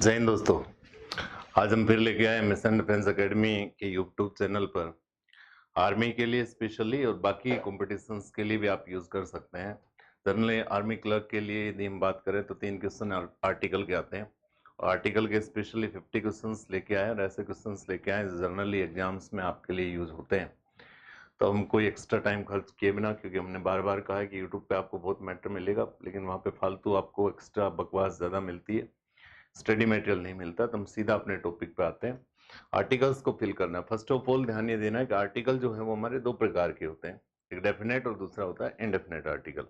जय हिंद दोस्तों। आज हम फिर लेके आए मिशन डिफेंस एकेडमी के यूट्यूब चैनल पर आर्मी के लिए स्पेशली और बाकी कॉम्पिटिशन्स के लिए भी आप यूज़ कर सकते हैं। जनरली आर्मी क्लर्क के लिए यदि हम बात करें तो 3 क्वेश्चन आर्टिकल के आते हैं और आर्टिकल के स्पेशली 50 क्वेश्चंस लेके आए और ऐसे क्वेश्चंस लेके आए जनरली एग्जाम्स में आपके लिए यूज़ होते हैं। तो हम कोई एक्स्ट्रा टाइम खर्च किए बिना, क्योंकि हमने बार बार कहा है कि यूट्यूब पे आपको बहुत मैटर मिलेगा लेकिन वहाँ पे फालतू आपको एक्स्ट्रा बकवास ज़्यादा मिलती है, स्टडी मटेरियल नहीं मिलता। तो हम सीधा अपने टॉपिक पे आते हैं। आर्टिकल्स को फिल करना है। फर्स्ट ऑफ ऑल ध्यान ये देना है कि आर्टिकल जो है वो हमारे 2 प्रकार के होते हैं, एक डेफिनेट और दूसरा होता है इनडेफिनेट आर्टिकल।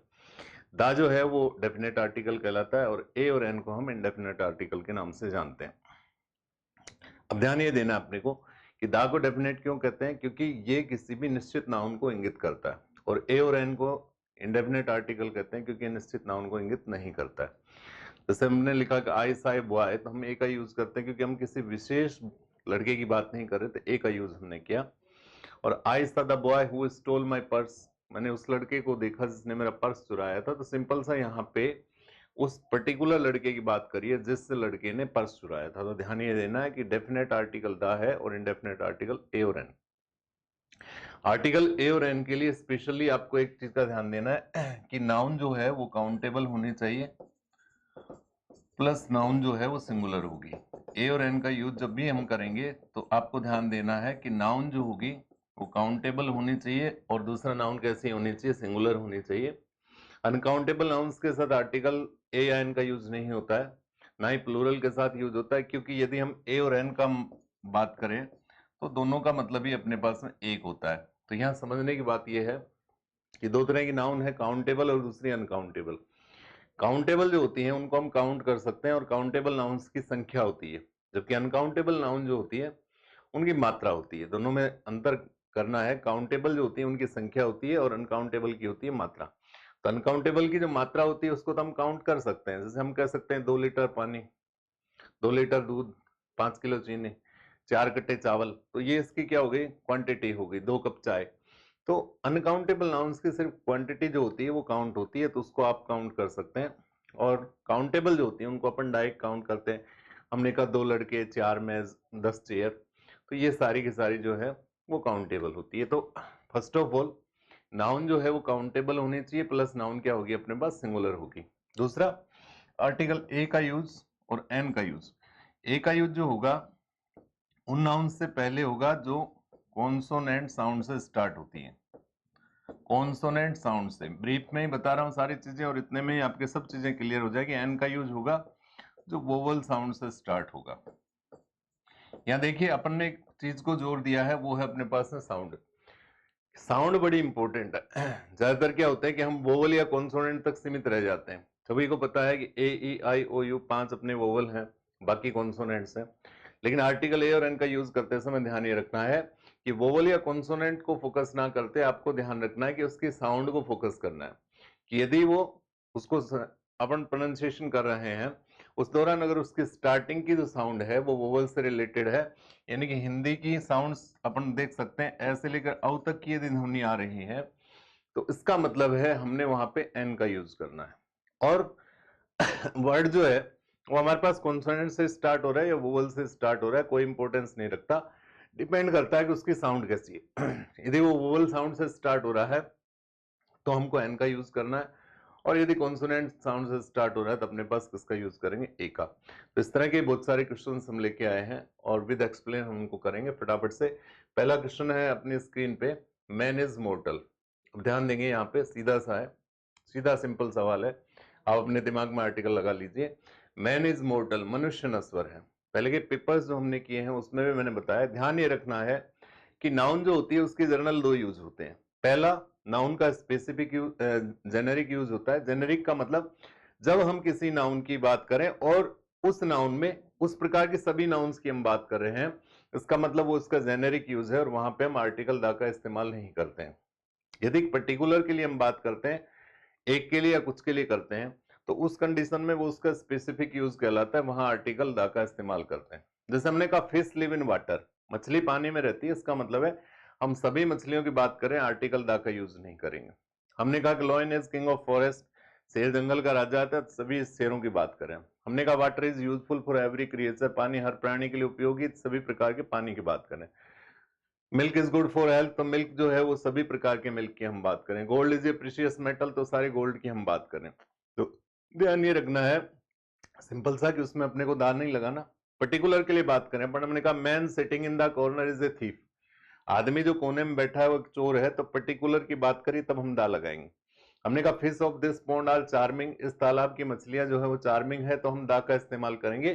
दा जो है वो डेफिनेट आर्टिकल कहलाता है और ए और एन को हम इनडेफिनेट आर्टिकल के नाम से जानते हैं। अब ध्यान ये देना अपने को कि दा को डेफिनेट क्यों कहते हैं, क्योंकि ये किसी भी निश्चित नाउन को इंगित करता है, और ए और एन को इंडेफिनेट आर्टिकल कहते हैं क्योंकि निश्चित नाउन को इंगित नहीं करता है। जैसे हमने लिखा कि आई साई बॉय, तो हम ए का यूज करते हैं क्योंकि हम किसी विशेष लड़के की बात नहीं कर रहे, तो ए का यूज हमने किया। और आई सा the boy who stole my purse, मैंने उस लड़के को देखा जिसने मेरा पर्स चुराया था। तो सिंपल सा यहाँ पे उस पर्टिकुलर लड़के की बात करिए जिस लड़के ने पर्स चुराया था। तो ध्यान ये देना है कि डेफिनेट आर्टिकल द है और इनडेफिनेट आर्टिकल ए और एन। आर्टिकल ए और एन के लिए स्पेशली आपको एक चीज का ध्यान देना है कि नाउन जो है वो काउंटेबल होनी चाहिए, प्लस नाउन जो है वो सिंगुलर होगी। ए और एन का यूज जब भी हम करेंगे तो आपको ध्यान देना है कि नाउन जो होगी वो काउंटेबल होनी चाहिए और दूसरा नाउन कैसी होनी चाहिए, सिंगुलर होनी चाहिए। अनकाउंटेबल नाउन्स के साथ आर्टिकल ए या एन का यूज नहीं होता है, ना ही प्लूरल के साथ यूज होता है, क्योंकि यदि हम ए और एन का बात करें तो दोनों का मतलब ही अपने पास में एक होता है। तो यहाँ समझने की बात यह है कि 2 तरह की नाउन है, काउंटेबल और दूसरी अनकाउंटेबल। काउंटेबल जो होती हैं उनको हम काउंट कर सकते हैं और काउंटेबल नाउन्स की संख्या होती है, जबकि अनकाउंटेबल नाउन जो होती है उनकी मात्रा होती है। दोनों में अंतर करना है। काउंटेबल जो होती है उनकी संख्या होती है और अनकाउंटेबल की होती है मात्रा। तो अनकाउंटेबल की जो मात्रा होती है उसको तो हम काउंट कर सकते हैं। जैसे हम कह सकते हैं 2 लीटर पानी, 2 लीटर दूध, 5 किलो चीनी, 4 कट्टे चावल। तो ये इसकी क्या हो गई, क्वांटिटी हो गई, 2 कप चाय। तो अनकाउंटेबल नाउन्स की सिर्फ क्वांटिटी जो होती है वो काउंट होती है, तो उसको आप काउंट कर सकते हैं। और काउंटेबल जो होती है उनको अपन डायरेक्ट काउंट करते हैं। हमने कहा 2 लड़के, 4 मेज, 10 चेयर, तो ये सारी की सारी जो है वो काउंटेबल होती है। तो फर्स्ट ऑफ ऑल नाउन जो है वो काउंटेबल होनी चाहिए, प्लस नाउन क्या होगी अपने पास, सिंगुलर होगी। दूसरा, आर्टिकल ए का यूज और एन का यूज। ए का यूज जो होगा उन नाउन से पहले होगा जो कॉन्सोनेंट साउंड से स्टार्ट होती है। कॉन्सोनेंट साउंड से, ब्रीफ में ही बता रहा हूं सारी चीजें और इतने में ही आपके सब चीजें क्लियर हो जाएगी। एन का यूज होगा जो वोवल साउंड से स्टार्ट होगा। यहाँ देखिए अपन ने एक चीज को जोड़ दिया है, वो है अपने पास में साउंड। साउंड बड़ी इंपॉर्टेंट है। ज्यादातर क्या होता है कि हम वोवल या कॉन्सोनेंट तक सीमित रह जाते हैं। सभी को पता है कि ए ई आई ओ यू 5 अपने वोवल हैं, बाकी कॉन्सोनेंट्स हैं। लेकिन आर्टिकल ए और एन का यूज करते समय ध्यान ये रखना है कि वोवल या कॉन्सोनेंट को फोकस ना करते आपको ध्यान रखना है कि उसकी साउंड को फोकस करना है। कि यदि वो उसको अपन प्रोनाउंसिएशन कर रहे हैं उस दौरान अगर उसकी स्टार्टिंग की जो साउंड है वो वोवल से रिलेटेड है, यानी कि हिंदी की साउंड्स अपन देख सकते हैं ऐसे लेकर औ तक की यदि ध्वनि आ रही है तो इसका मतलब है हमने वहां पे एन का यूज करना है। और वर्ड जो है वो हमारे पास कॉन्सोनेंट से स्टार्ट हो रहा है या वोवल से स्टार्ट हो रहा है, कोई इंपॉर्टेंस नहीं रखता, डिपेंड करता है कि उसकी साउंड कैसी है। यदि वो वोवल साउंड से स्टार्ट हो रहा है तो हमको एन का यूज करना है, और यदि कॉन्सोनेंट साउंड से स्टार्ट हो रहा है तो अपने पास किसका यूज करेंगे, ए का। तो इस तरह के बहुत सारे क्वेश्चन हम लेके आए हैं और विद एक्सप्लेन हम उनको करेंगे फटाफट से। पहला क्वेश्चन है अपनी स्क्रीन पे, मैन इज मोर्टल। अब ध्यान देंगे यहाँ पे सीधा सा है, सीधा सिंपल सवाल है, आप अपने दिमाग में आर्टिकल लगा लीजिए। मैन इज मोर्टल, मनुष्य नश्वर है। पहले के पेपर्स जो हमने किए हैं उसमें भी मैंने बताया, ध्यान ये रखना है कि नाउन जो होती है उसके जनरल 2 यूज होते हैं। पहला, नाउन का स्पेसिफिक यूज, जेनेरिक यूज होता है। जेनेरिक का मतलब जब हम किसी नाउन की बात करें और उस नाउन में उस प्रकार के सभी नाउन्स की हम बात कर रहे हैं, इसका मतलब वो उसका जेनेरिक यूज है और वहां पे हम आर्टिकल दा का इस्तेमाल नहीं करते हैं। यदि पर्टिकुलर के लिए हम बात करते हैं, एक के लिए या कुछ के लिए करते हैं, तो उस कंडीशन में वो उसका स्पेसिफिक यूज कहलाता है, वहां आर्टिकल दा का इस्तेमाल करते हैं। जैसे हमने कहा फिश लिव इन वाटर, मछली पानी में रहती है, इसका मतलब है हम सभी मछलियों की बात करें आर्टिकल दा का यूज नहीं करेंगे। हमने कहा कि lion is king of forest, शेर जंगल का राजा आता है, सभी शेरों की बात करें। हमने कहा water is useful for every creature, पानी हर प्राणी के लिए उपयोगी, सभी प्रकार के पानी की बात करें। Milk is good for health, तो मिल्क जो है वो सभी प्रकार के मिल्क की हम बात करें। Gold is a precious metal, तो सारे गोल्ड की हम बात करें। तो ध्यान ये रखना है सिंपल सा कि उसमें अपने को दार नहीं लगाना। पर्टिकुलर के लिए बात करें, पर हमने कहा man sitting in the corner is a thief, आदमी जो कोने में बैठा है वो एक चोर है, तो पर्टिकुलर की बात करी तब हम दा लगाएंगे। हमने कहा fish of this pond are charming, इस तालाब की मछलियां जो है वो चार्मिंग है, तो हम दा का इस्तेमाल करेंगे,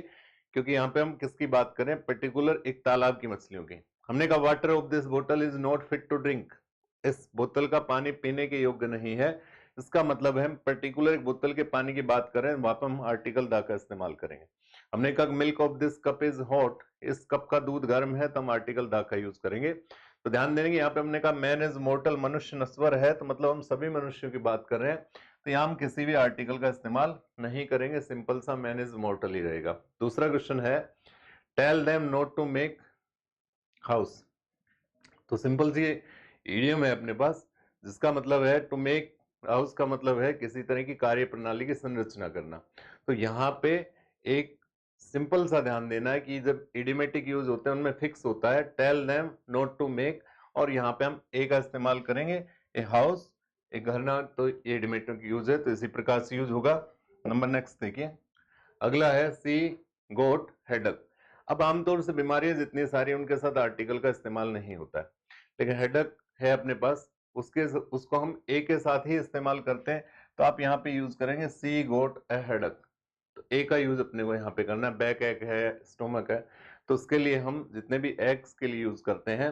क्योंकि यहाँ पे हम किसकी बात करें, पर्टिकुलर एक तालाब की मछलियों की। हमने कहा वाटर ऑफ दिस बोतल is not fit to drink, इस बोतल का पानी पीने के योग्य नहीं है, इसका मतलब है हम पर्टिकुलर एक बोतल के पानी की बात करें, वहां पर हम आर्टिकल दा का इस्तेमाल करेंगे। हमने कहा milk of this cup is hot, इस कप का दूध गर्म है, तो हम आर्टिकल दा का यूज करेंगे। तो ध्यान देंगे यहाँ पे हमने कहा मैन इज मोर्टल, मनुष्य नश्वर है, तो मतलब हम सभी मनुष्यों की बात कर रहे हैं, तो यहाँ हम किसी भी आर्टिकल का इस्तेमाल नहीं करेंगे, सिंपल सा मैन इज मोर्टल ही रहेगा। दूसरा क्वेश्चन है tell them not to make house, तो सिंपल सी इडियम है अपने पास, जिसका मतलब है टू मेक हाउस का मतलब है किसी तरह की कार्य प्रणाली की संरचना करना। तो यहाँ पे एक सिंपल सा ध्यान देना है कि जब इडियोमेटिक यूज होते हैं उनमें फिक्स होता है tell them not to make, और यहाँ पे हम ए का इस्तेमाल करेंगे, ए हाउस, एक घर ना, तो ये इडियोमेटिक यूज है, तो इसी प्रकार से यूज होगा। नंबर नेक्स्ट देखिए, अगला है सी गोट हेडक। अब आमतौर से बीमारियां जितनी सारी उनके साथ आर्टिकल का इस्तेमाल नहीं होता है, लेकिन हेडक है अपने पास, उसको हम ए के साथ ही इस्तेमाल करते हैं, तो आप यहाँ पे यूज करेंगे सी गोट ए हेडक, तो ए का यूज अपने को यहाँ पे करना है। बैक एक है, स्टोमक है, तो उसके लिए हम जितने भी एक्स के लिए यूज करते हैं,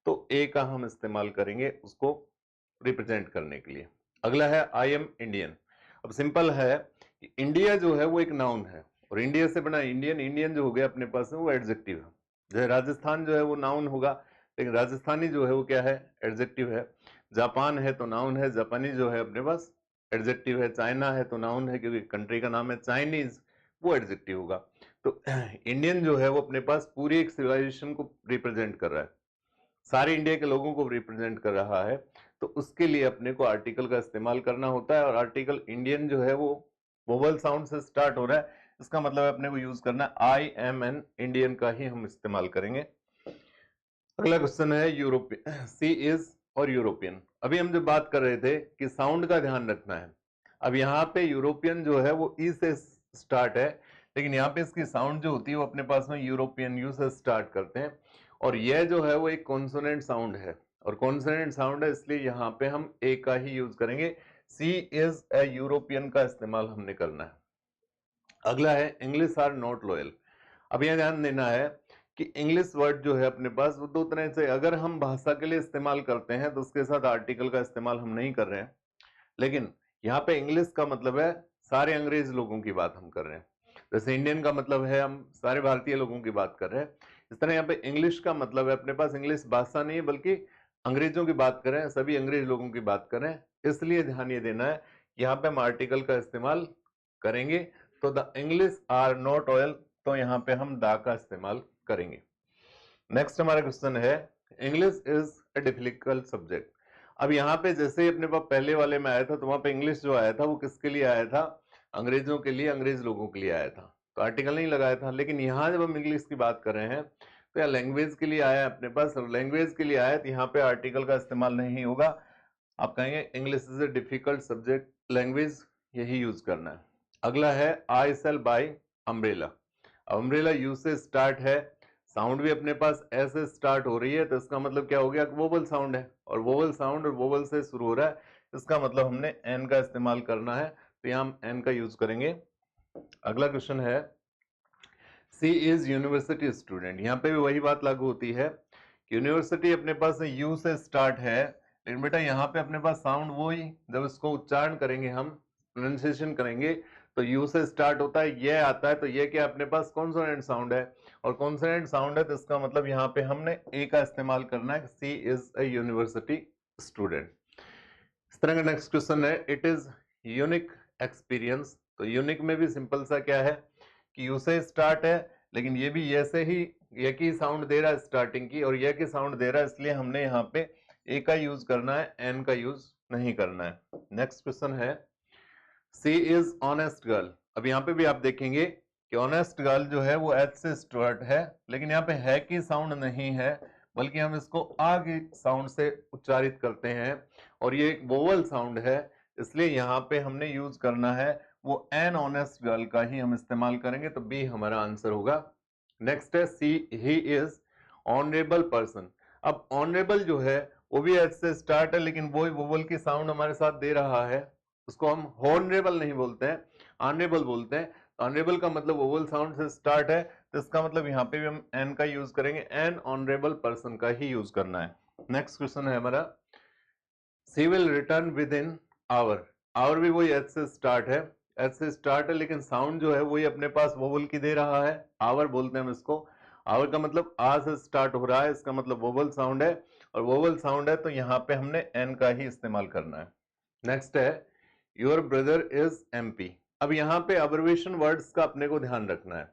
तो ए का हम इस्तेमाल करेंगे उसको रिप्रेजेंट करने के लिए। अगला है आई एम इंडियन। अब सिंपल है कि इंडिया जो है वो एक नाउन है, और इंडिया से बना इंडियन, इंडियन जो हो गया अपने पास में वो एडजेक्टिव है। जैसे राजस्थान जो है वो नाउन होगा, लेकिन राजस्थानी जो है वो क्या है, एडजेक्टिव है। जापान है तो नाउन है, जापानी जो है अपने पास एडजेक्टिव है। चाइना है तो नाउन है, क्योंकि कंट्री का नाम है चाइनीज, वो एडजेक्टिव होगा। तो इंडियन जो है वो अपने पास पूरी एक सिविलाइजेशन को रिप्रेजेंट कर रहा है, सारे इंडिया के लोगों को रिप्रेजेंट कर रहा है, तो उसके लिए अपने को आर्टिकल का इस्तेमाल करना होता है। और आर्टिकल इंडियन जो है वो वोवल साउंड से स्टार्ट हो रहा है, इसका मतलब है अपने को यूज करना है आई एम एन इंडियन का ही हम इस्तेमाल करेंगे। अगला क्वेश्चन है यूरोपियन, सी इज और यूरोपियन। अभी हम जो बात कर रहे थे कि साउंड का ध्यान रखना है, अब यहाँ पे यूरोपियन जो है वो ई से स्टार्ट है, लेकिन यहाँ पे इसकी साउंड जो होती है वो अपने पास में यूरोपियन यू से स्टार्ट करते हैं, और यह जो है वो एक कॉन्सोनेंट साउंड है, और कॉन्सोनेंट साउंड है, इसलिए यहाँ पे हम ए का ही यूज करेंगे, सी इज ए यूरोपियन का इस्तेमाल हमने करना है। अगला है इंग्लिश आर नॉट लॉयल। अब यह ध्यान देना है कि इंग्लिश वर्ड जो है अपने पास वो दो तरह से, अगर हम भाषा के लिए इस्तेमाल करते हैं तो उसके साथ आर्टिकल का इस्तेमाल हम नहीं कर रहे हैं, लेकिन यहाँ पे इंग्लिश का मतलब है सारे अंग्रेज लोगों की बात हम कर रहे हैं, जैसे इंडियन का मतलब है हम सारे भारतीय लोगों की बात कर रहे हैं, इस तरह यहाँ पे इंग्लिश का मतलब है अपने पास इंग्लिश भाषा नहीं है, बल्कि अंग्रेजों की बात कर रहे हैं, सभी अंग्रेज लोगों की बात कर रहे हैं, इसलिए ध्यान ये देना है यहाँ पे हम आर्टिकल का इस्तेमाल करेंगे। तो the English are not oil, तो यहाँ पे हम दा का इस्तेमाल करेंगे। नेक्स्ट हमारा क्वेश्चन है English is a difficult subject. अब यहाँ पे जैसे ही अपने पास पहले वाले में आया था, तो वहां पे इंग्लिश जो आया था वो किसके लिए आया था, अंग्रेजों के लिए, अंग्रेज लोगों के लिए आया था, तो आर्टिकल नहीं लगाया था। लेकिन यहाँ जब हम इंग्लिश की बात कर रहे हैं तो यहाँ लैंग्वेज के लिए आया अपने पास, और लैंग्वेज के लिए आया तो यहाँ पे आर्टिकल का इस्तेमाल नहीं होगा, आप कहेंगे English is a difficult subject, language यही यूज करना है। अगला है I sell by umbrella. Umbrella U से स्टार्ट है, साउंड भी अपने पास ऐसे स्टार्ट हो रही है, तो इसका मतलब क्या हो गया, वोवल साउंड है, और वोवल साउंड और वोवल से शुरू हो रहा है, इसका मतलब हमने एन का इस्तेमाल करना है, तो यहाँ हम एन का यूज करेंगे। अगला क्वेश्चन है सी इज यूनिवर्सिटी स्टूडेंट। यहाँ पे भी वही बात लागू होती है कि यूनिवर्सिटी अपने पास यू से स्टार्ट है, लेकिन बेटा यहाँ पे अपने पास साउंड वो ही, जब इसको उच्चारण करेंगे हम, प्रोनाउंसिएशन करेंगे, तो यू से स्टार्ट होता है, ये आता है, तो ये क्या अपने पास कॉन्सोनेंट साउंड है, और कॉन्सोनेंट साउंड है, तो इसका मतलब यहाँ पे हमने ए का इस्तेमाल करना है, सी इज ए यूनिवर्सिटी स्टूडेंट। इस तरह का नेक्स्ट क्वेश्चन है इट इज यूनिक एक्सपीरियंस। तो यूनिक में भी सिंपल सा क्या है कि यू से स्टार्ट है, लेकिन ये भी ये से ही, ये की साउंड दे रहा है स्टार्टिंग की, और ये की साउंड दे रहा है, इसलिए हमने यहाँ पे ए का यूज करना है, एन का यूज नहीं करना है। नेक्स्ट क्वेश्चन है सी इज ऑनेस्ट गर्ल। अब यहाँ पे भी आप देखेंगे कि ऑनेस्ट गर्ल जो है वो एच से स्टार्ट है, लेकिन यहाँ पे है की साउंड नहीं है, बल्कि हम इसको आ की साउंड से उच्चारित करते हैं, और ये एक वोवल साउंड है, इसलिए यहाँ पे हमने यूज करना है वो एन ऑनेस्ट गर्ल का ही हम इस्तेमाल करेंगे, तो बी हमारा आंसर होगा। नेक्स्ट है सी, ही इज ऑनरेबल पर्सन। अब ऑनरेबल जो है वो भी एच से स्टार्ट है, लेकिन वो वोवल की साउंड हमारे साथ दे रहा है, उसको हम हॉनरेबल नहीं बोलते हैं, ऑनरेबल बोलते हैं। ऑनरेबल का मतलब वोवल साउंड से स्टार्ट है, तो इसका मतलब यहाँ पे भी हम एन का यूज करेंगे, एन ऑनरेबल पर्सन का ही यूज करना है। नेक्स्ट क्वेश्चन है हमारा, she will return within hour. Hour भी वही एच से स्टार्ट है, एच से स्टार्ट है, लेकिन साउंड जो है वही अपने पास वोवल की दे रहा है, आवर बोलते हैं हम इसको। आवर का मतलब आ से स्टार्ट हो रहा है, इसका मतलब वोवल साउंड है, और वोवल साउंड है तो यहाँ पे हमने एन का ही इस्तेमाल करना है। नेक्स्ट है योर ब्रदर इज एमपी। अब यहाँ पे अब्रिविएशन वर्ड्स का अपने को ध्यान रखना है।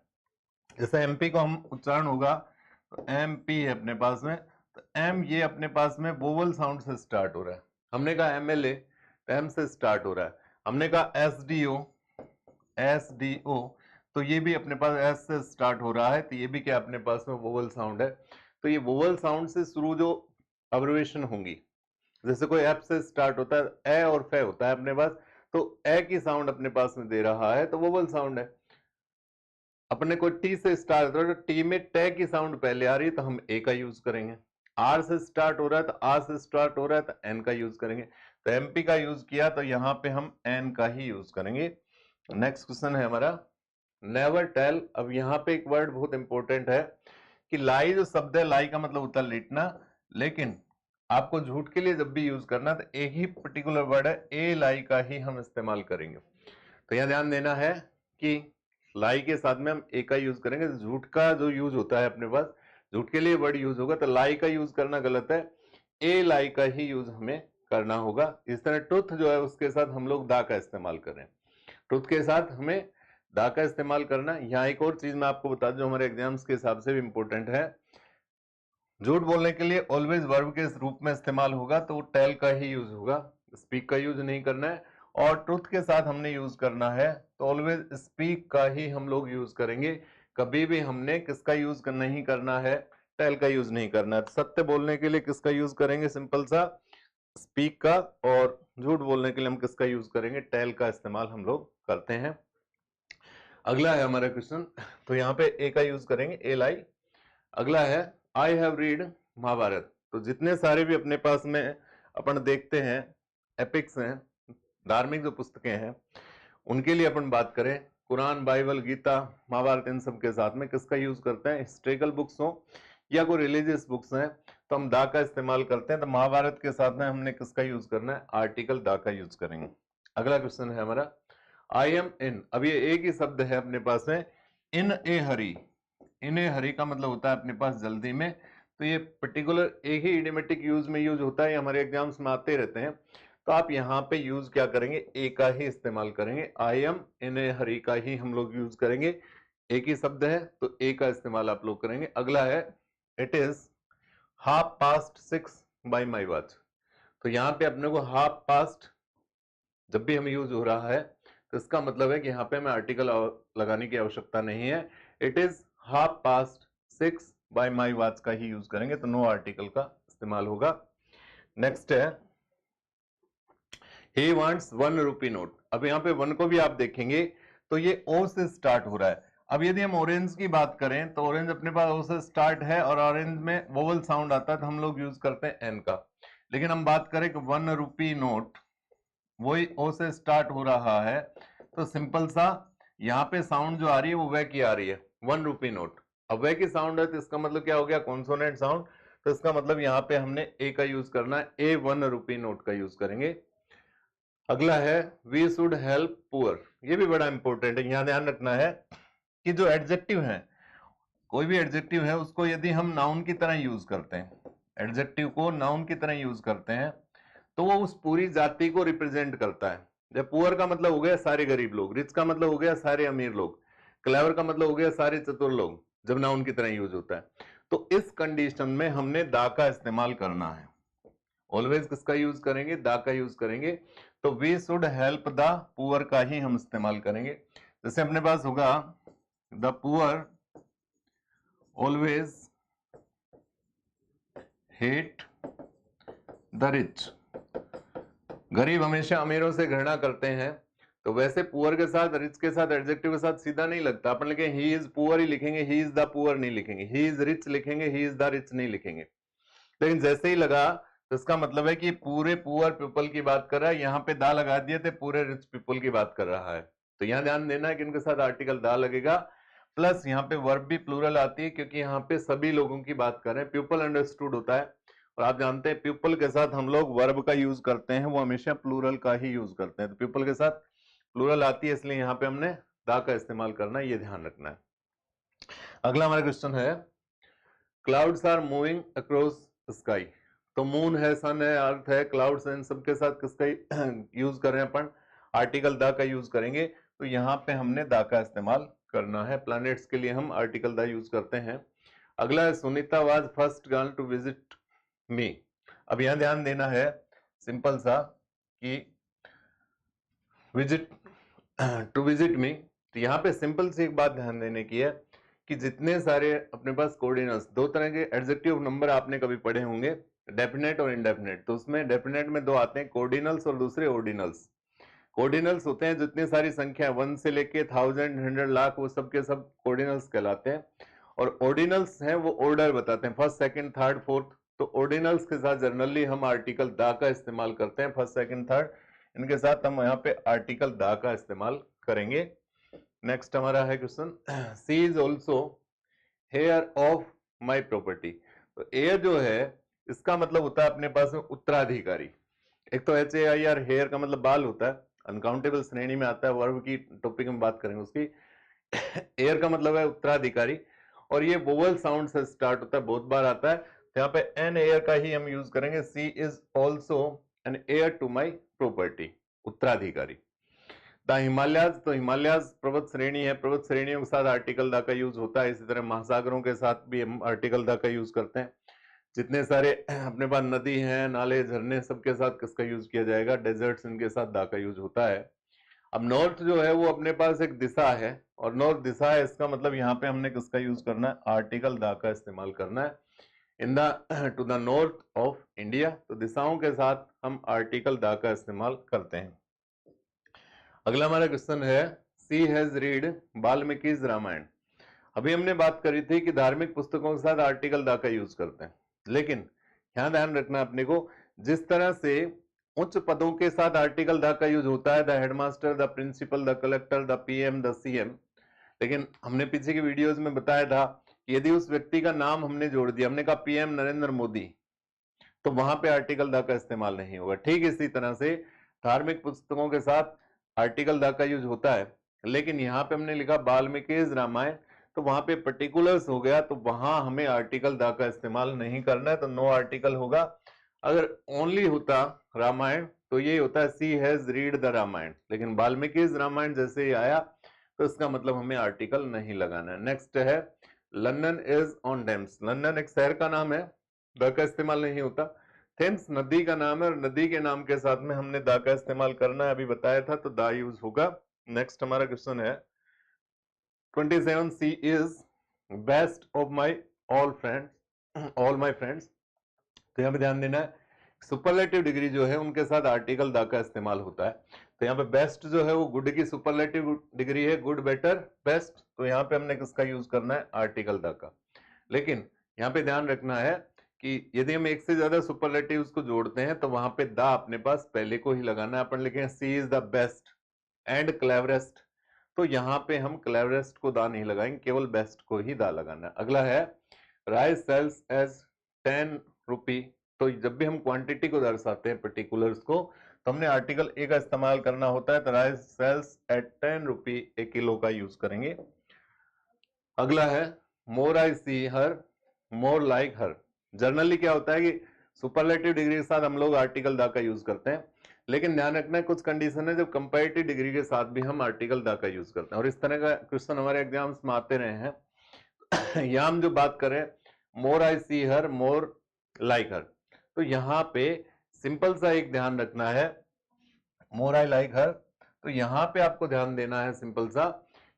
जैसे एमपी को हम उच्चारण होगा तो एमपी है अपने पास में, तो एम ये अपने पास में वोवल साउंड से स्टार्ट हो रहा है। हमने कहा एमएलए तो एम से स्टार्ट हो रहा है। हमने कहा एसडीओ, एसडीओ तो ये भी अपने पास एस से स्टार्ट हो रहा है, तो ये भी क्या अपने पास में वोवल साउंड है। तो ये वोवल साउंड से शुरू जो अब्रिविएशन होंगी, जैसे कोई एप से स्टार्ट होता है, ए और फे होता है अपने पास, तो ए की साउंड अपने पास में दे रहा है तो वोवल साउंड है। अपने को टी से स्टार्ट होता है तो टी में टे की साउंड पहले आ रही है तो हम ए का यूज करेंगे। आर से स्टार्ट हो रहा है तो आर से स्टार्ट हो रहा है तो एन का यूज करेंगे। तो एमपी का यूज किया तो यहाँ पे हम एन का ही यूज करेंगे। नेक्स्ट क्वेश्चन है हमारा, नेवर टेल। अब यहाँ पे एक वर्ड बहुत इंपॉर्टेंट है कि लाई जो शब्द है, लाई का मतलब होता है लिटना, लेकिन आपको झूठ के लिए जब भी यूज करना तो एक ही पर्टिकुलर वर्ड है, ए लाई का ही हम इस्तेमाल करेंगे। तो यहाँ ध्यान देना है कि लाई के साथ में हम ए का यूज करेंगे। झूठ का जो यूज होता है अपने पास, झूठ के लिए वर्ड यूज होगा तो लाई का यूज करना गलत है, ए लाई का ही यूज हमें करना होगा। इस तरह ट्रुथ जो है उसके साथ हम लोग दा का इस्तेमाल करें, ट्रुथ के साथ हमें दा का इस्तेमाल करना। यहाँ एक और चीज मैं आपको बता दूं जो हमारे एग्जाम्स के हिसाब से भी इंपॉर्टेंट है, झूठ बोलने के लिए ऑलवेज वर्ब के रूप में इस्तेमाल होगा तो टेल का ही यूज होगा, स्पीक का यूज नहीं करना है। और ट्रुथ के साथ हमने यूज करना है तो ऑलवेज स्पीक का ही हम लोग यूज करेंगे, कभी भी हमने किसका यूज नहीं करना है, टेल का यूज नहीं करना है। सत्य बोलने के लिए किसका यूज करेंगे, सिंपल सा स्पीक का, और झूठ बोलने के लिए हम किसका यूज करेंगे, टेल का इस्तेमाल हम लोग करते हैं। अगला है हमारा क्वेश्चन, तो यहाँ पे ए का यूज करेंगे, ए लाई। अगला है आई हैव रीड महाभारत। तो जितने सारे भी अपने पास में अपन देखते हैं एपिक्स हैं, धार्मिक जो पुस्तकें हैं, उनके लिए अपन बात करें, कुरान, बाइबल, गीता, महाभारत, इन सब के साथ में किसका यूज करते हैं, हिस्ट्रिकल बुक्स हो या कोई रिलीजियस बुक्स हैं तो हम दा का इस्तेमाल करते हैं। तो महाभारत के साथ में हमने किसका यूज करना है, आर्टिकल दा का यूज करेंगे। अगला क्वेश्चन है हमारा, आई एम इन। अब ये एक ही शब्द है अपने पास में, इन ए हरी। इन ए हरी का मतलब होता है अपने पास जल्दी में, तो ये पर्टिकुलर एक ही इडियोमेटिक यूज में यूज होता है, ये हमारे एग्जाम्स में आते रहते हैं। तो आप यहाँ पे यूज क्या करेंगे, ए का ही इस्तेमाल करेंगे, आई एम इन ए हरी का ही हम लोग यूज करेंगे। एक ही शब्द है तो ए का इस्तेमाल आप लोग करेंगे। अगला है it is 6:30 bye my watch. तो यहाँ पे अपने को हाफ पास्ट जब भी हमें यूज हो रहा है तो इसका मतलब है कि यहाँ पे हमें आर्टिकल लगाने की आवश्यकता नहीं है, it is 6:30 bye my watch का ही यूज करेंगे, तो नो आर्टिकल का इस्तेमाल होगा। नेक्स्ट है he wants 1 रुपी नोट। अब यहाँ पे 1 को भी आप देखेंगे तो ये ओ से स्टार्ट हो रहा है। अब यदि हम ऑरेंज की बात करें तो ऑरेंज अपने पास ओ से स्टार्ट है और ऑरेंज में वोवल साउंड आता है तो हम लोग यूज करते हैं एन का। लेकिन हम बात करें कि 1 रुपी नोट वही ओ से स्टार्ट हो रहा है, तो सिंपल सा यहाँ पे साउंड जो आ रही है वो वे की आ रही है, 1 रुपी नोट। अब वे की साउंड है तो इसका मतलब क्या हो गया, कॉन्सोनेंट साउंड, तो इसका मतलब यहाँ पे हमने ए का यूज करना है, ए 1 रुपी नोट का यूज करेंगे। अगला है वी शुड हेल्प पुअर। ये भी बड़ा इंपॉर्टेंट है, यहाँ ध्यान रखना है कि जो एडजेक्टिव है, कोई भी एडजेक्टिव है उसको यदि हम नाउन की तरह यूज करते हैं, एडजेक्टिव को नाउन की तरह यूज करते हैं तो वो उस पूरी जाति को रिप्रेजेंट करता है। जब पुअर का मतलब हो गया सारे गरीब लोग, रिच का मतलब हो गया सारे अमीर लोग, क्लेवर का मतलब हो गया सारे चतुर लोग, जब नाउन की तरह यूज होता है। तो इस कंडीशन में हमने दा का इस्तेमाल करना है। ऑलवेज किसका यूज करेंगे, द का यूज करेंगे। तो we should help the poor का ही हम इस्तेमाल करेंगे। जैसे अपने पास होगा the poor always hate the rich, गरीब हमेशा अमीरों से घृणा करते हैं। तो वैसे पुअर के साथ, रिच के साथ, एडजेक्टिव के साथ सीधा नहीं लगता, अपन लिखेंगे ही इज पुअर ही लिखेंगे, ही इज द पुअर नहीं लिखेंगे, ही इज रिच लिखेंगे, ही इज द रिच नहीं लिखेंगे। लेकिन जैसे ही लगा तो इसका मतलब है कि पूरे पुअर पीपल की बात कर रहा है, यहाँ पे दा लगा दिए थे, पूरे रिच पीपल की बात कर रहा है। तो यहाँ ध्यान देना है कि इनके साथ आर्टिकल दा लगेगा, प्लस यहाँ पे वर्ब भी प्लूरल आती है, क्योंकि यहाँ पे सभी लोगों की बात कर रहे हैं। पीपल अंडरस्टूड होता है, और आप जानते हैं पीपल के साथ हम लोग वर्ब का यूज करते हैं, वो हमेशा प्लूरल का ही यूज करते हैं। तो पीपल के साथ प्लूरल आती है, इसलिए यहाँ पे हमने दा का इस्तेमाल करना है, ये ध्यान रखना है। अगला हमारा क्वेश्चन है, clouds are moving across sky. तो मून है, सन है, अर्थ है, क्लाउड्स हैं, सबके साथ किसका यूज कर रहे हैं अपन, आर्टिकल दा का यूज करेंगे। तो यहाँ पे हमने दा का इस्तेमाल करना है। प्लैनेट्स के लिए हम आर्टिकल दा यूज करते हैं। अगला है, Sunita was first girl to visit me. अब यहां ध्यान देना है सिंपल सा कि विजिट टू विजिट मी, तो यहाँ पे सिंपल सी एक बात ध्यान देने की है कि जितने सारे अपने पास कोऑर्डिनल्स, दो तरह के एडजेक्टिव नंबर आपने कभी पढ़े होंगे, डेफिनेट और इनडेफिनेट। तो उसमें डेफिनेट में दो आते हैं, कोऑर्डिनल्स और दूसरे ऑर्डिनल्स। कोऑर्डिनल्स होते हैं जितनी सारी संख्या 1 से लेके 1000, 100, लाख, वो सब के सब कोऑर्डिनल्स कहलाते हैं। और ऑर्डिनल्स हैं वो ऑर्डर बताते हैं, फर्स्ट, सेकंड, थर्ड, फोर्थ। तो ऑर्डिनल्स के साथ जनरली हम आर्टिकल दा का इस्तेमाल करते हैं, फर्स्ट, सेकंड, थर्ड, इनके साथ हम यहाँ पे आर्टिकल दा का इस्तेमाल करेंगे। नेक्स्ट हमारा है question, she is also heir of my property. तो हेयर जो है इसका मतलब होता है अपने पास में उत्तराधिकारी। एक तो HAIR, हेयर का मतलब बाल होता है, अनकाउंटेबल श्रेणी में आता है, वर्ब की टॉपिक में बात करेंगे उसकी। एयर का मतलब है उत्तराधिकारी, और ये वोवल साउंड से स्टार्ट होता है, बहुत बार आता है। तो यहाँ पे एन एयर का ही हम यूज करेंगे, she is also an heir to my property, उत्तराधिकारी। द हिमालयाज, तो हिमालयाज पर्वत श्रेणी है, पर्वत श्रेणियों के साथ आर्टिकल दा का यूज होता है। इसी तरह महासागरों के साथ भी हम आर्टिकल दा का यूज करते हैं। जितने सारे अपने पास नदी हैं, नाले, झरने, सबके साथ किसका यूज किया जाएगा, डेजर्ट्स, इनके साथ दा का यूज होता है। अब नॉर्थ जो है वो अपने पास एक दिशा है, और नॉर्थ दिशा है, इसका मतलब यहाँ पे हमने किसका यूज करना है, आर्टिकल दा का इस्तेमाल करना है। In the two the north of India, तो दिशाओं के साथ हम आर्टिकल दा का इस्तेमाल करते हैं। अगला हमारा क्वेश्चन है, सी हैज रीड वाल्मीकि's रामायण। अभी हमने बात करी थी कि धार्मिक पुस्तकों के साथ आर्टिकल दा का यूज करते हैं, लेकिन यहाँ ध्यान रखना अपने को, जिस तरह से उच्च पदों के साथ आर्टिकल द का यूज होता है, the headmaster, the principal, the collector, the PM, the CM, लेकिन हमने पीछे की वीडियोस में बताया था कि यदि उस व्यक्ति का नाम हमने जोड़ दिया, हमने कहा PM नरेंद्र मोदी, तो वहां पे आर्टिकल द का इस्तेमाल नहीं होगा। ठीक इसी तरह से धार्मिक पुस्तकों के साथ आर्टिकल द का यूज होता है, लेकिन यहाँ पे हमने लिखा वाल्मीकि's रामायण, तो वहां पे पर्टिकुलर्स हो गया, तो वहां हमें आर्टिकल द का इस्तेमाल नहीं करना है, तो नो आर्टिकल होगा। अगर ओनली होता रामायण तो ये होता है सी हैज रीड द रामायण, लेकिन वाल्मीकि's रामायण जैसे ही आया तो इसका मतलब हमें आर्टिकल नहीं लगाना है। नेक्स्ट है, London is on DIMMs. London एक शहर का नाम है, द का इस्तेमाल नहीं होता। थेम्स नदी का नाम है, और नदी के नाम के साथ में हमने द का इस्तेमाल करना है, अभी बताया था, तो द यूज होगा। नेक्स्ट हमारा क्वेश्चन है 27, she is best of my all friends, all my friends. तो यहाँ पे ध्यान देना है, सुपरलेटिव डिग्री जो है उनके साथ आर्टिकल दा का इस्तेमाल होता है। तो यहाँ पे बेस्ट जो है वो गुड की सुपरलेटिव डिग्री है, गुड, बेटर, बेस्ट, तो यहाँ पे हमने किसका यूज करना है, आर्टिकल दा का। लेकिन यहाँ पे ध्यान रखना है कि यदि हम एक से ज्यादा सुपरलेटिव्स को जोड़ते हैं तो वहां पे दा अपने पास पहले को ही लगाना है। अपन लिखें she is the best and cleverest, तो यहाँ पे हम क्लेवरेस्ट को दा नहीं लगाएंगे, केवल बेस्ट को ही दा लगाना है। अगला है, राइस सेल्स एज 10 रुपी। तो जब भी हम क्वांटिटी को दर्शाते हैं पर्टिकुलर्स को, तो हमने आर्टिकल ए का इस्तेमाल करना होता है, तो राइस सेल्स एट 10 रुपी, 1 किलो का यूज करेंगे। अगला है, मोर I see her more like her. Generally क्या होता है कि सुपरलेटिव डिग्री के साथ हम लोग आर्टिकल दा का यूज करते हैं, लेकिन ध्यान रखना है कुछ कंडीशन है जब कंपैरेटिव डिग्री के साथ भी हम आर्टिकल दा का यूज करते हैं, और इस तरह का क्वेश्चन हमारे एग्जाम्स में आते रहे हैं। यहाँ हम जो बात करें, मोर I see her more like हर, तो यहाँ पे सिंपल सा एक ध्यान रखना है, मोर आई लाइक हर, तो यहां पे आपको ध्यान देना है सिंपल सा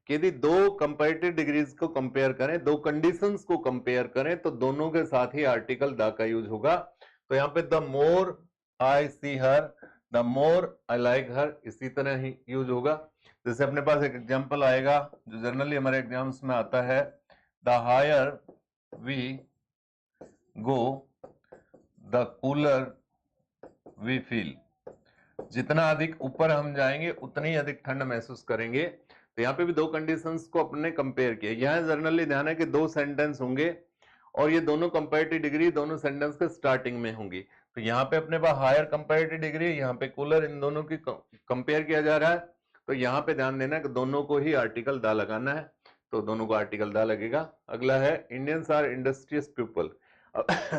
कि यदि दो कंपैरेटिव डिग्रीज को कंपेयर करें, दो कंडीशंस को कंपेयर करें, तो दोनों के साथ ही आर्टिकल द का यूज होगा। तो यहाँ पे the more I see her, the more I like her, इसी तरह ही यूज होगा। जैसे अपने पास एक एग्जांपल आएगा जो जनरली हमारे एग्जाम्स में आता है, the higher we go the cooler we feel, जितना अधिक ऊपर हम जाएंगे उतनी अधिक ठंड महसूस करेंगे। तो यहाँ पे भी दो कंडीशंस को अपने कंपेयर किया। यहाँ जनरली ध्यान है कि दो सेंटेंस होंगे और ये दोनों कंपैरेटिव डिग्री दोनों सेंटेंस के स्टार्टिंग में होंगी। तो यहाँ पे अपने पास हायर कंपैरेटिव डिग्री, यहाँ पे कूलर, इन दोनों की कंपेयर किया जा रहा है। तो यहाँ पे ध्यान देना कि दोनों को ही आर्टिकल दा लगाना है, तो दोनों को आर्टिकल दा लगेगा। अगला है Indians are industrious people.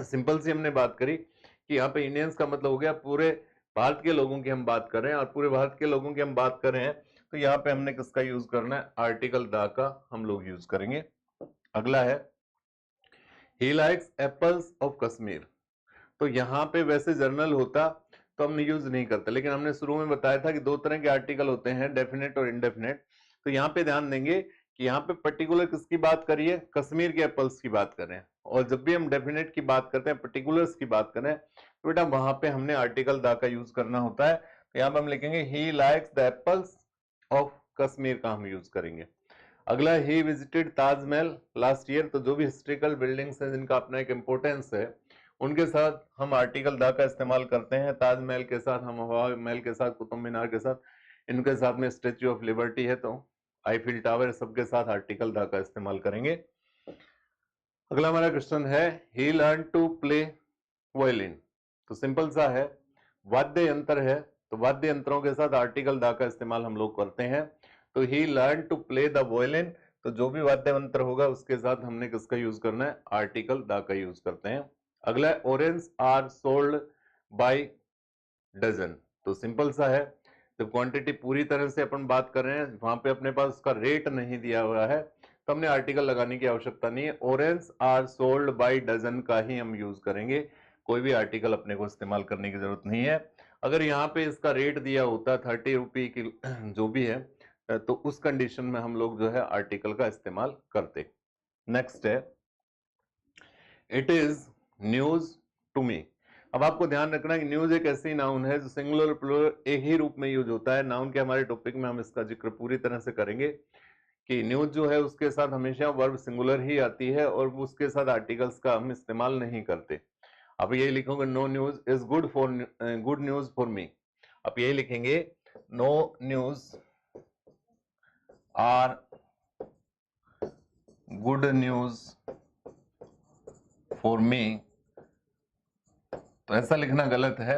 Simple सी हमने बात करी कि यहाँ पे इंडियंस का मतलब हो गया पूरे भारत के लोगों की हम बात कर रहे हैं, और पूरे भारत के लोगों की हम बात कर रहे हैं, तो यहाँ पे हमने किसका यूज करना है, आर्टिकल दा का हम लोग यूज करेंगे। अगला है he likes apples of Kashmir. तो यहाँ पे वैसे जर्नल होता तो हमने यूज नहीं करते, लेकिन हमने शुरू में बताया था कि दो तरह के आर्टिकल होते हैं, डेफिनेट और इनडेफिनेट। तो यहाँ पे ध्यान देंगे कि यहाँ पे पर्टिकुलर किसकी बात करिए, कश्मीर के एप्पल्स की बात करें। और जब भी हम डेफिनेट की बात करते हैं, पर्टिकुलर्स की बात करें, तो बेटा वहां पे हमने आर्टिकल दा का यूज करना होता है। तो यहाँ पे हम लिखेंगे he likes the apples of Kashmir का हम यूज करेंगे। अगला he visited Taj Mahal last year. तो जो भी हिस्ट्रिकल बिल्डिंग्स हैं जिनका अपना एक इंपॉर्टेंस है, उनके साथ हम आर्टिकल दा का इस्तेमाल करते हैं। ताजमहल के साथ हम हवा महल के साथ, कुतुब मीनार के साथ, इनके साथ में स्टेच्यू ऑफ लिबर्टी है तो आईफिल टावर, सबके साथ आर्टिकल दा का इस्तेमाल करेंगे। अगला हमारा क्वेश्चन है ही लर्न टू प्ले वायलिन। तो सिंपल सा है, वाद्य यंत्र है, तो वाद्य यंत्रों के साथ आर्टिकल दा का इस्तेमाल हम लोग करते हैं। तो he learn to play the violin, तो जो भी वाद्य यंत्र होगा उसके साथ हमने किसका यूज करना है, आर्टिकल दा का यूज करते हैं। अगला है orange are sold by dozen. तो सिंपल सा है, तो क्वांटिटी पूरी तरह से अपन बात कर रहे हैं, वहां पे अपने पास उसका रेट नहीं दिया हुआ है, तो हमने आर्टिकल लगाने की आवश्यकता नहीं है। Orange are sold by dozen का ही हम यूज करेंगे, कोई भी आर्टिकल अपने को इस्तेमाल करने की जरूरत नहीं है। अगर यहाँ पे इसका रेट दिया होता 30 रुपये की जो भी है, तो उस कंडीशन में हम लोग जो है आर्टिकल का इस्तेमाल करते। नेक्स्ट है it is news to me. अब आपको ध्यान रखना है कि न्यूज एक ऐसी नाउन है जो सिंगुलर प्लूरल एक ही रूप में यूज होता है। नाउन के हमारे टॉपिक में हम इसका जिक्र पूरी तरह से करेंगे कि न्यूज जो है उसके साथ हमेशा वर्ब सिंगुलर ही आती है और उसके साथ आर्टिकल्स का हम इस्तेमाल नहीं करते। आप यही लिखोगे no news is good news for me. आप यही लिखेंगे no news are good news for me, तो ऐसा लिखना गलत है।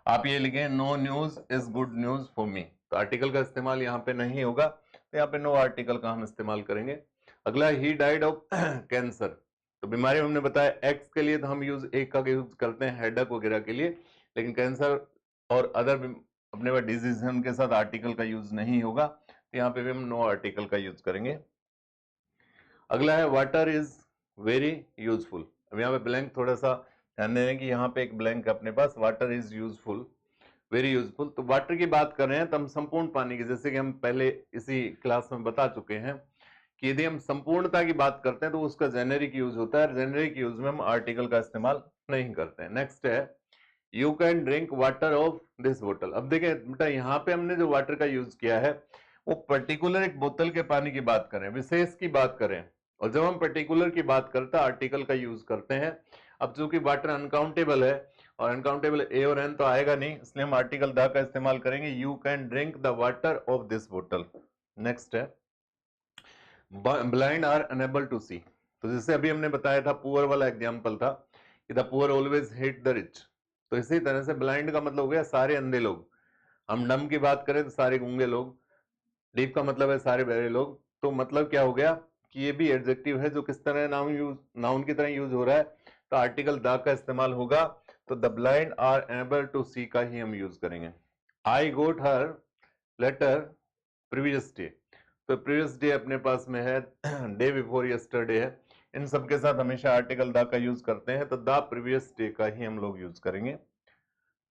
आप ये लिखें no news is good news for me, तो आर्टिकल का इस्तेमाल यहाँ पे नहीं होगा, तो यहाँ पे नो आर्टिकल का हम इस्तेमाल करेंगे। अगला ही डाइड ऑफ कैंसर। तो बीमारी हमने बताया एक्स के लिए तो हम यूज एक का यूज करते हैं हेडेक वगैरह के लिए, लेकिन कैंसर और अदर अपने पास डिजीज है उनके साथ आर्टिकल का यूज नहीं होगा, तो यहाँ पे भी हम नो आर्टिकल का यूज करेंगे। अगला है वाटर इज वेरी यूजफुल। अब यहाँ पे ब्लैंक थोड़ा सा ध्यान दें कि यहाँ पे एक ब्लैंक अपने पास, water is useful, very useful. तो वाटर की बात कर रहे हैं तो हम संपूर्ण पानी की, जैसे कि हम पहले इसी क्लास में बता चुके हैं कि यदि हम संपूर्णता की बात करते हैं तो उसका जेनेरिक यूज होता है, जेनेरिक यूज में हम आर्टिकल का इस्तेमाल नहीं करते हैं। नेक्स्ट है you can drink water of this बोतल। अब देखिए बेटा यहाँ पे हमने जो वाटर का यूज किया है वो पर्टिकुलर एक बोतल के पानी की बात करें, विशेष की बात करें, और जब हम पर्टिकुलर की बात करते हैं आर्टिकल का यूज करते हैं। अब चूंकि वाटर अनकाउंटेबल है और अनकाउंटेबल ए और एन तो आएगा नहीं, इसलिए हम आर्टिकल द का इस्तेमाल करेंगे, you can drink the water of this बोतल। नेक्स्ट है ब्लाइंड आर अनेबल टू सी। तो जैसे अभी हमने बताया था पुअर वाला एग्जांपल था कि the poor always hate the rich, तो इसी तरह से ब्लाइंड का मतलब हो गया सारे अंधे लोग। हम डम की बात करें तो सारे गूंगे लोग, डीप का मतलब है सारे बहरे लोग। तो मतलब क्या हो गया कि ये भी एडजेक्टिव है जो किस तरह नाउन की तरह यूज हो रहा है, तो आर्टिकल द का इस्तेमाल होगा, तो the blind are able to see का ही हम यूज करेंगे। I got her letter previous day. तो प्रीवियस डे अपने पास में है, डे बिफोर यस्टरडे है, इन सब के साथ हमेशा आर्टिकल द का यूज करते हैं, तो द प्रीवियस डे का ही हम लोग यूज करेंगे।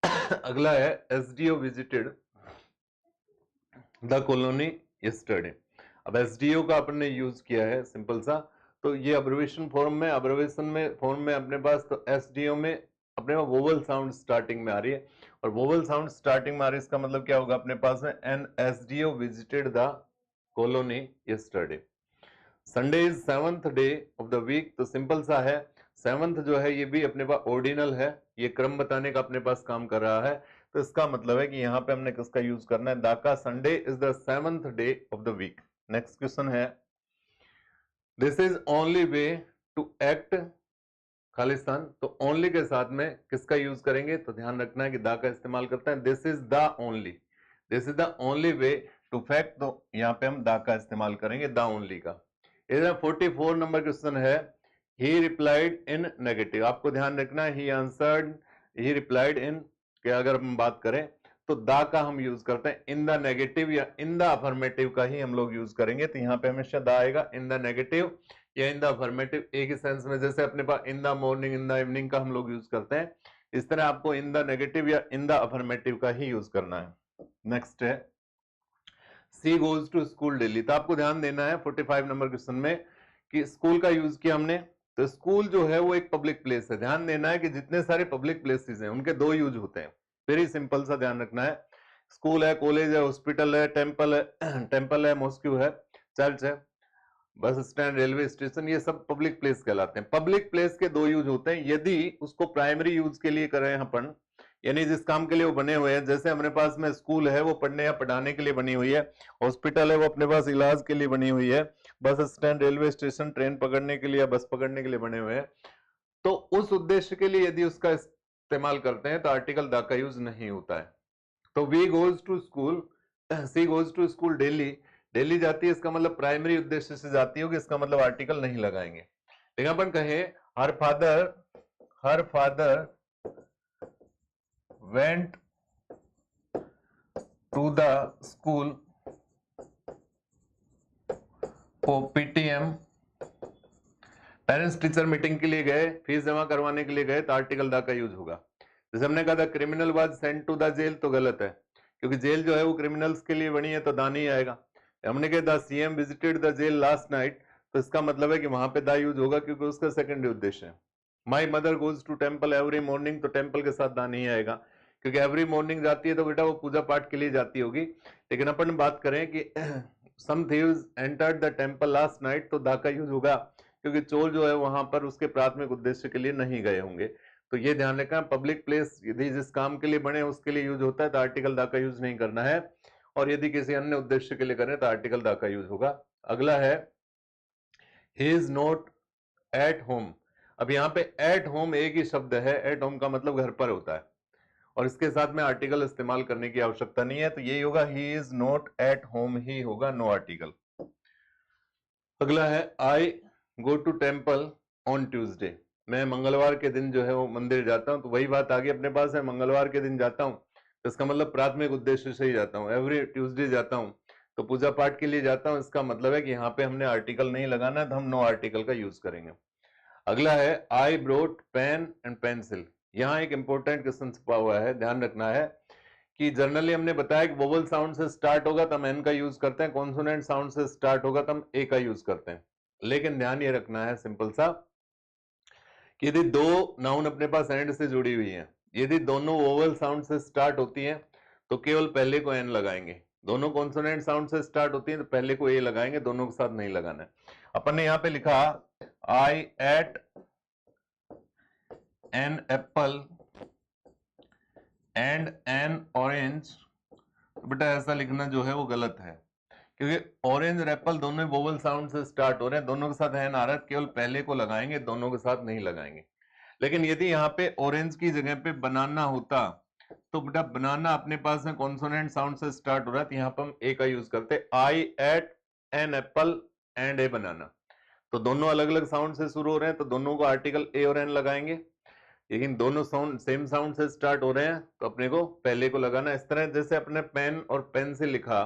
अगला है SDO visited the colony yesterday. अब एसडीओ का अपन ने यूज किया है सिंपल सा, तो ये अब्रिविएशन फॉर्म में अपने पास, तो एसडीओ में अपने पास वोवल साउंड स्टार्टिंग में आ रही है, और वोवल साउंड स्टार्टिंग में आ रही है, इसका मतलब क्या होगा अपने पास में, an SDO visited the colony yesterday. Sunday is 7th day of the week, तो सिंपल सा है, 7th जो है ये भी अपने पास ऑर्डिनल है, ये क्रम बताने का अपने पास काम कर रहा है, तो इसका मतलब है कि यहाँ पे हमने किसका यूज करना है, दा का। Sunday is the 7th day of the week. Next question है, this is only way to act Khalistan, तो ओनली के साथ में किसका यूज करेंगे, तो ध्यान रखना है कि दा का इस्तेमाल करते हैं। This is the only, this is the only way to fact, तो यहाँ पे हम दा का इस्तेमाल करेंगे, द ओनली का। इधर 44 नंबर क्वेश्चन है, ही रिप्लाइड इन नेगेटिव। आपको ध्यान रखना है, he answered, he replied in के अगर हम बात करें तो दा का हम यूज करते हैं, इन द नेगेटिव या इन द अफर्मेटिव का ही हम लोग यूज करेंगे, तो यहाँ पे हमेशा दा आएगा, इन द नेगेटिव या इन द अफर्मेटिव एक ही सेंस में, जैसे अपने पास in the morning, in the evening का हम लोग यूज करते हैं, इस तरह आपको इन द नेगेटिव या इन द अफर्मेटिव का ही यूज करना है। नेक्स्ट है, सी गोज टू स्कूल डेली, तो आपको ध्यान देना है 45 नंबर क्वेश्चन में कि स्कूल का यूज किया हमने, तो स्कूल जो है वो एक पब्लिक प्लेस है। ध्यान देना है कि जितने सारे पब्लिक प्लेसेस हैं उनके दो यूज होते हैं, वेरी सिंपल सा ध्यान रखना है। स्कूल है, कॉलेज है, हॉस्पिटल है, टेम्पल है, मॉस्क्यू है, चर्च है, बस स्टैंड, रेलवे स्टेशन, ये सब पब्लिक प्लेस कहलाते हैं। पब्लिक प्लेस के दो यूज होते हैं, यदि उसको प्राइमरी यूज के लिए करें अपन, यानी जिस काम के लिए वो बने हुए हैं, जैसे हमारे पास में स्कूल है वो पढ़ने या पढ़ाने के लिए बनी हुई है, हॉस्पिटल है वो अपने पास इलाज के लिए बनी हुई है, bus stand, railway station train पकड़ने के लिए या बस पकड़ने के लिए बने हुए हैं, तो उस उद्देश्य के लिए यदि उसका इस्तेमाल करते हैं तो आर्टिकल द का यूज नहीं होता है। तो we goes to school, she goes to school daily, daily जाती है, इसका मतलब प्राइमरी उद्देश्य से जाती होगी, इसका मतलब आर्टिकल नहीं लगाएंगे। लेकिन अपन कहें her father went to the school for PTM, parents teacher meeting के लिए गए, फीस जमा करवाने के लिए गए, तो आर्टिकल द का यूज होगा। जैसे हमने कहा था criminal was sent to the jail, तो गलत है, क्योंकि जेल जो है वो क्रिमिनल्स के लिए बनी है, तो दा नहीं आएगा। हमने कहा the CM visited the jail last night, तो इसका मतलब है कि वहां पे दा यूज होगा, क्योंकि उसका सेकेंडरी उद्देश्य है। My mother goes to temple every morning, तो टेम्पल के साथ दा नहीं आएगा, क्योंकि एवरी मॉर्निंग जाती है तो बेटा वो पूजा पाठ के लिए जाती होगी। लेकिन अपन बात करें कि some thieves entered the temple last night, तो दा का यूज होगा, क्योंकि चोर जो है वहां पर उसके प्राथमिक उद्देश्य के लिए नहीं गए होंगे। तो ये ध्यान रखना, पब्लिक प्लेस यदि जिस काम के लिए बने उसके लिए यूज होता है तो आर्टिकल द का यूज नहीं करना है, और यदि किसी अन्य उद्देश्य के लिए करें तो आर्टिकल द का यूज होगा। अगला है, ही इज नॉट एट होम। अब यहाँ पे एट होम एक ही शब्द है, एट होम का मतलब घर पर होता है, और इसके साथ में आर्टिकल इस्तेमाल करने की आवश्यकता नहीं है, तो यही होगा, he is not at home he होगा, नो आर्टिकल। अगला है, I go to temple on Tuesday, मैं मंगलवार के दिन जो है वो मंदिर जाता हूं, तो वही बात आगे अपने पास है, मंगलवार के दिन जाता हूं, तो इसका मतलब प्राथमिक उद्देश्य से ही जाता हूं, एवरी ट्यूसडे जाता हूं, तो पूजा पाठ के लिए जाता हूं, इसका मतलब है कि यहाँ पे हमने आर्टिकल नहीं लगाना है, तो हम नो आर्टिकल का यूज करेंगे। अगला है, आई ब्रोट पेन एंड पेंसिल, यहाँ एक इंपॉर्टेंट क्वेश्चन छुपा हुआ है, ध्यान रखना है कि जनरली हमने बताया कि वोवल साउंड से स्टार्ट होगा तो हम एन का यूज करते हैं, कॉन्सोनेंट साउंड से स्टार्ट होगा तो हम ए का यूज करते हैं। लेकिन ध्यान ये रखना है सिंपल सा कि यदि दो नाउन अपने पास एंड से जुड़ी हुई हैं, यदि दोनों वोवल साउंड से स्टार्ट होती हैं तो केवल पहले को एन लगाएंगे, दोनों कॉन्सोनेंट साउंड से स्टार्ट होती हैं तो पहले को ए लगाएंगे, दोनों के साथ नहीं लगाना है। अपन ने यहां पे लिखा I ate an apple and an orange, तो बेटा ऐसा लिखना जो है वो गलत है, क्योंकि ऑरेंज और एप्पल दोनों वोवल साउंड से स्टार्ट हो रहे हैं, दोनों के साथ एन आ रहा है, केवल पहले को लगाएंगे, दोनों के साथ नहीं लगाएंगे। लेकिन यदि यहाँ पे ऑरेंज की जगह पे बनाना होता तो बेटा बनाना अपने पास में कॉन्सोनेंट साउंड से स्टार्ट हो रहा है, तो यहाँ पे हम ए का यूज करते, आई एट एन एप्पल एंड ए बनाना, तो दोनों अलग अलग साउंड से शुरू हो रहे हैं, तो दोनों को आर्टिकल ए और एन लगाएंगे। लेकिन दोनों साउंड सेम साउंड से स्टार्ट हो रहे हैं तो अपने को पहले को लगाना। इस तरह जैसे अपने पेन और पेन से लिखा,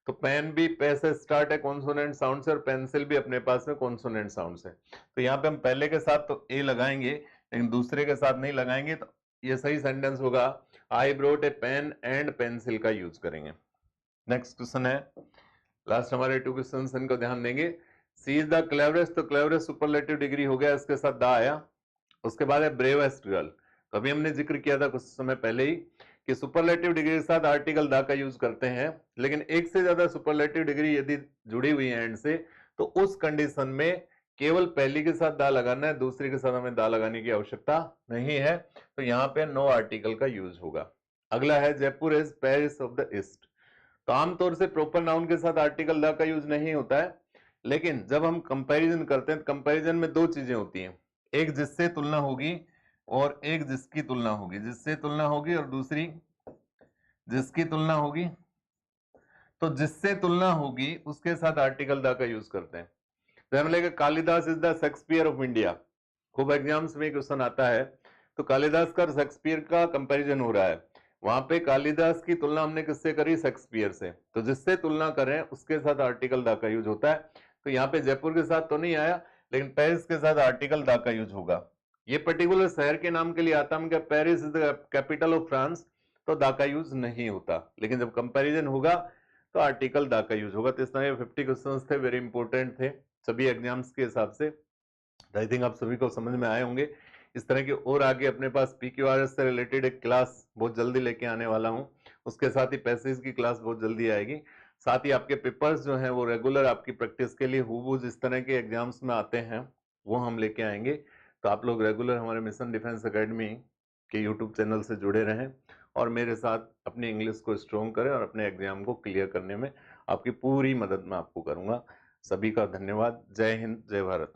तो पेन भी पे से स्टार्ट है कॉन्सोनेंट साउंड से, और पेंसिल भी अपने पास में कॉन्सोनेंट साउंड से, तो यहाँ पे हम पहले के साथ तो ए लगाएंगे लेकिन दूसरे के साथ नहीं लगाएंगे, तो ये सही सेंटेंस होगा, I brought a pen and pencil का यूज करेंगे। नेक्स्ट क्वेश्चन है, लास्ट हमारे 2 क्वेश्चंस, इनको ध्यान देंगे। सी इज द क्लेवरेस्ट, तो क्लेवरेस्ट सुपरलेटिव डिग्री हो गया, इसके साथ द आया। उसके बाद है ब्रेवेस्ट गर्ल, तो अभी हमने जिक्र किया था कुछ समय पहले ही कि सुपरलेटिव डिग्री के साथ आर्टिकल द का यूज करते हैं, लेकिन एक से ज्यादा सुपरलेटिव डिग्री यदि जुड़ी हुई है एंड से, तो उस कंडीशन में केवल पहली के साथ दा लगाना है, दूसरी के साथ हमें दा लगाने की आवश्यकता नहीं है, तो यहाँ पे नो आर्टिकल का यूज होगा। अगला है Jaipur is Paris of the east, तो आमतौर से प्रॉपर नाउन के साथ आर्टिकल द का यूज नहीं होता है, लेकिन जब हम कंपैरिजन करते हैं तो कंपैरिजन में दो चीजें होती हैं, एक जिससे तुलना होगी और एक जिसकी तुलना होगी, जिससे तुलना होगी और दूसरी जिसकी तुलना होगी। तो जिससे तुलना होगी उसके साथ आर्टिकल द का यूज करते हैं। तो हम लेंगे Kalidas is the Shakespeare of India, खूब एग्जाम्स में क्वेश्चन आता है, तो कालिदास का शेक्सपियर का कंपैरिजन हो रहा है, वहां पे कालिदास की तुलना हमने किससे करी, शेक्सपियर से, तो जिससे तुलना करें उसके साथ आर्टिकल द का यूज होता है। तो यहाँ पे जयपुर के साथ तो नहीं आया, लेकिन पेरिस के साथ आर्टिकल द का यूज होगा। ये पर्टिकुलर शहर के नाम के लिए आता है, Paris is the capital of France, तो द का यूज नहीं होता, लेकिन जब कंपेरिजन होगा तो आर्टिकल दा का यूज होगा। तो इस तरह 50 क्वेश्चंस थे, वेरी इंपॉर्टेंट थे सभी एग्जाम्स के हिसाब से। आई थिंक आप सभी को समझ में आए होंगे। इस तरह के और आगे अपने पास PQRS से रिलेटेड एक क्लास बहुत जल्दी लेके आने वाला हूँ, उसके साथ ही पैसेज की क्लास बहुत जल्दी आएगी, साथ ही आपके पेपर्स जो हैं वो रेगुलर आपकी प्रैक्टिस के लिए हूबहू जिस तरह के एग्जाम्स में आते हैं वो हम लेके आएंगे। तो आप लोग रेगुलर हमारे मिशन डिफेंस एकेडमी के यूट्यूब चैनल से जुड़े रहें और मेरे साथ अपनी इंग्लिश को स्ट्रॉन्ग करें और अपने एग्जाम को क्लियर करने में आपकी पूरी मदद मैं आपको करूंगा। सभी का धन्यवाद। जय हिंद, जय भारत।